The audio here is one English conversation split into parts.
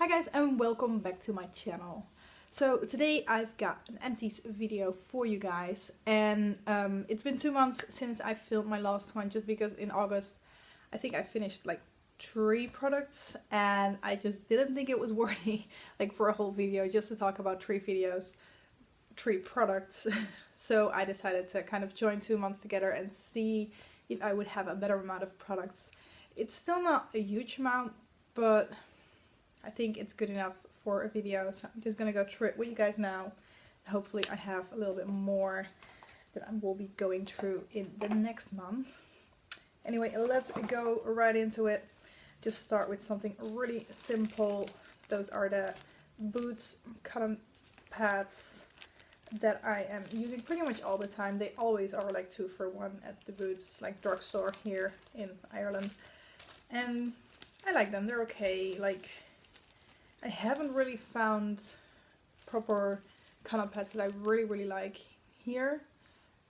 Hi guys and welcome back to my channel. So today I've got an empties video for you guys and it's been 2 months since I filmed my last one just because in August I think I finished like 3 products and I just didn't think it was worthy like for a whole video just to talk about 3 products. So I decided to kind of join 2 months together and see if I would have a better amount of products. It's still not a huge amount, but I think it's good enough for a video, so I'm just gonna go through it with you guys now. Hopefully I have a little bit more that I will be going through in the next month. Anyway, let's go right into it. Just start with something really simple. Those are the Boots cotton pads that I am using pretty much all the time. They always are like 2 for 1 at the Boots like drugstore here in Ireland. And I like them, they're okay. Like, I haven't really found proper cotton pads that I really like here.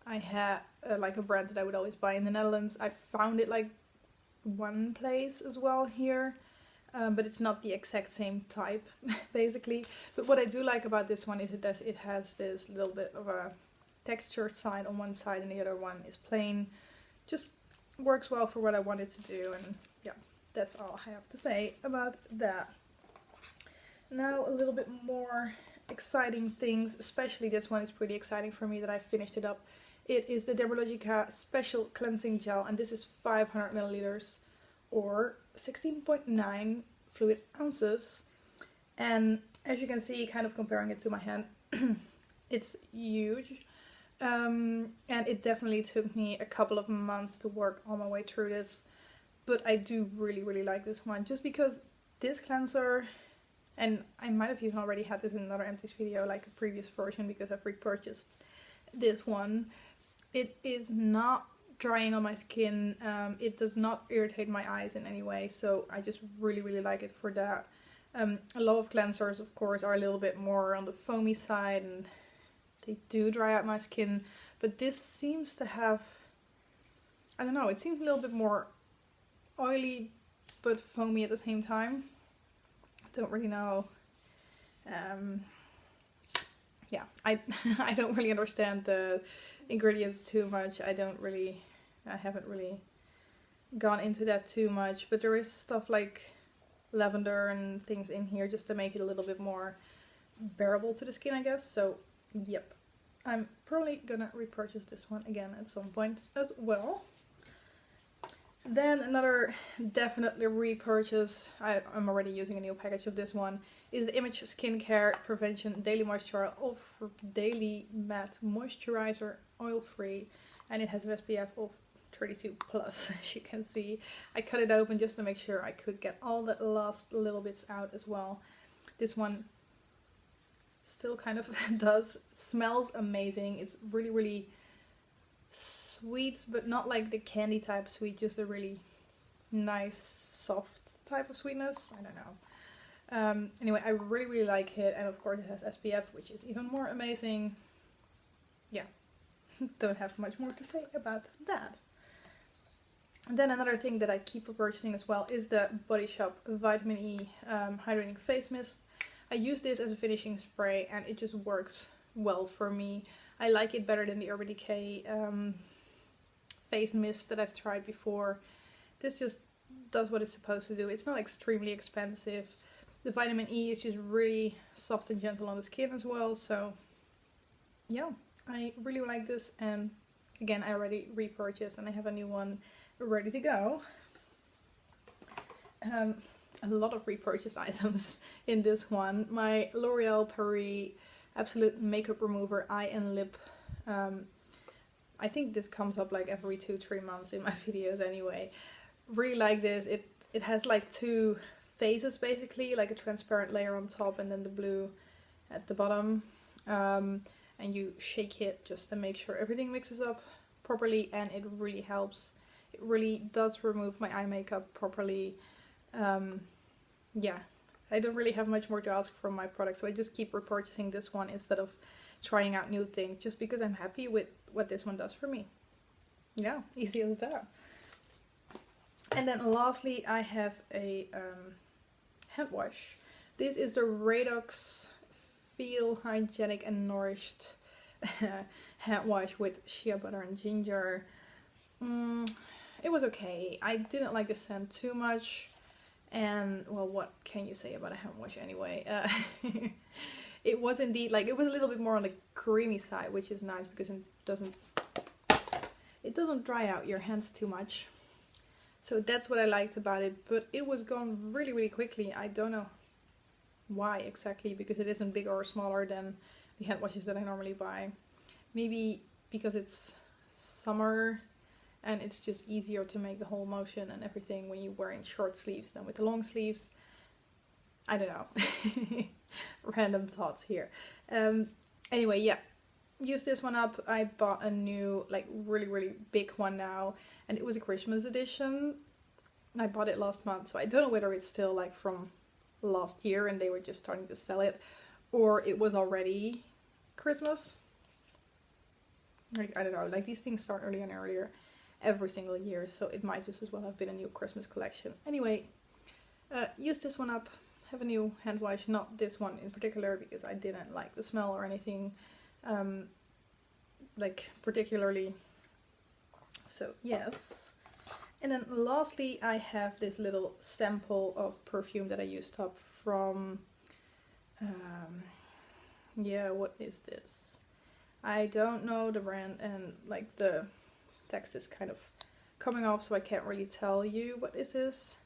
I had like a brand that I would always buy in the Netherlands. I found it like one place as well here, but it's not the exact same type basically. But what I do like about this one is that it has this little bit of a textured side on one side and the other one is plain. Just works well for what I wanted to do, and yeah, that's all I have to say about that. Now a little bit more exciting things, especially this one is pretty exciting for me that I finished it up. It is the Dermalogica Special Cleansing Gel, and this is 500 milliliters or 16.9 fluid ounces. And as you can see, kind of comparing it to my hand, it's huge. And it definitely took me a couple of months to work all my way through this. But I do really like this one, just because this cleanser, and I might have even already had this in another empties video, like a previous version, because I've repurchased this one. It is not drying on my skin, it does not irritate my eyes in any way, so I just really like it for that. A lot of cleansers of course are a little bit more on the foamy side and they do dry out my skin, but this seems to have, I don't know, it seems a little bit more oily but foamy at the same time. Don't really know. Yeah, I don't really understand the ingredients too much. I haven't really gone into that too much, but there is stuff like lavender and things in here just to make it a little bit more bearable to the skin, I guess. So yep, I'm probably gonna repurchase this one again at some point as well. Then another definitely repurchase, I'm already using a new package of this one, is the Image Skincare Prevention Daily Matte Moisturizer, oil free, and it has an SPF of 32 plus, as you can see. I cut it open just to make sure I could get all the last little bits out as well. This one still kind of smells amazing. It's really sweet, but not like the candy type sweet, just a really nice soft type of sweetness. I don't know. Anyway, I really like it, and of course it has SPF, which is even more amazing. Yeah, don't have much more to say about that. And then another thing that I keep repurchasing as well is the Body Shop Vitamin E Hydrating Face Mist. I use this as a finishing spray and it just works well for me. I like it better than the Urban Decay face mist that I've tried before. This just does what it's supposed to do. It's not extremely expensive. The vitamin E is just really soft and gentle on the skin as well. So yeah, I really like this, and again I already repurchased and I have a new one ready to go. A lot of repurchase items in this one. My L'Oreal Paris Absolute Makeup Remover Eye and Lip. I think this comes up like every 2-3 months in my videos anyway. Really like this. It has like 2 phases basically, like a transparent layer on top and then the blue at the bottom. And you shake it just to make sure everything mixes up properly, and it really helps. It really does remove my eye makeup properly. Yeah, I don't really have much more to ask from my product, so I just keep repurchasing this one instead of trying out new things, just because I'm happy with what this one does for me. Yeah, easy as that. And then lastly I have a hand wash This is the Radox Feel Hygienic and Nourished hand wash with shea butter and ginger. It was okay. I didn't like the scent too much. And, well, what can you say about a hand wash anyway? It was indeed, like, it was a little bit more on the creamy side, which is nice because it doesn't dry out your hands too much. So that's what I liked about it, but it was gone really, really quickly. I don't know why exactly, because it isn't bigger or smaller than the hand washes that I normally buy. Maybe because it's summer and it's just easier to make the whole motion and everything when you're wearing short sleeves than with the long sleeves. I don't know. Random thoughts here. Anyway, yeah. Use this one up. I bought a new, like, really, really big one now. And it was a Christmas edition. I bought it last month. So I don't know whether it's still, like, from last year and they were just starting to sell it. Or it was already Christmas. Like, I don't know. Like, these things start earlier and earlier every single year, so it might just as well have been a new Christmas collection. Anyway, use this one up, have a new hand wash, not this one in particular because I didn't like the smell or anything, like, particularly. So yes. And then lastly, I have this little sample of perfume that I used up from, yeah, what is this? I don't know the brand, and like the text is kind of coming off, so I can't really tell you what this is.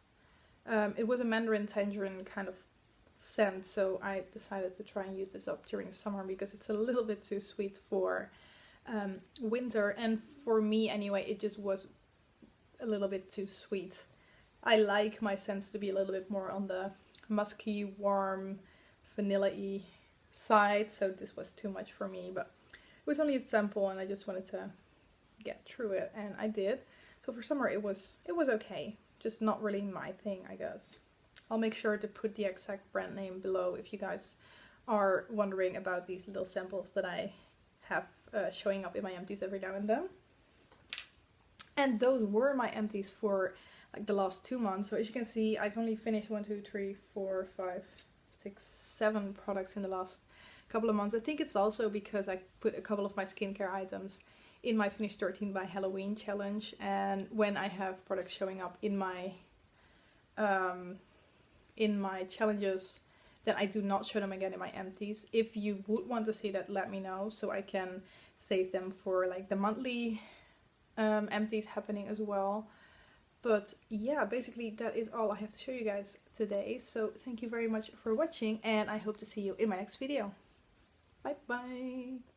It was a mandarin tangerine kind of scent, so I decided to try and use this up during summer because it's a little bit too sweet for winter, and for me anyway, it just was a little bit too sweet. I like my scents to be a little bit more on the musky, warm, vanilla-y side, so this was too much for me, but it was only a sample and I just wanted to get through it, and I did. So for summer it was okay, just not really my thing, I guess. I'll make sure to put the exact brand name below if you guys are wondering about these little samples that I have showing up in my empties every now and then. And those were my empties for like the last 2 months. So as you can see, I've only finished 1, 2, 3, 4, 5, 6, 7 products in the last couple of months. I think it's also because I put a couple of my skincare items in my Finish 13 by Halloween challenge, and when I have products showing up in my challenges, then I do not show them again in my empties. If you would want to see that, let me know so I can save them for like the monthly empties happening as well. But yeah, basically that is all I have to show you guys today. So thank you very much for watching, and I hope to see you in my next video. Bye bye!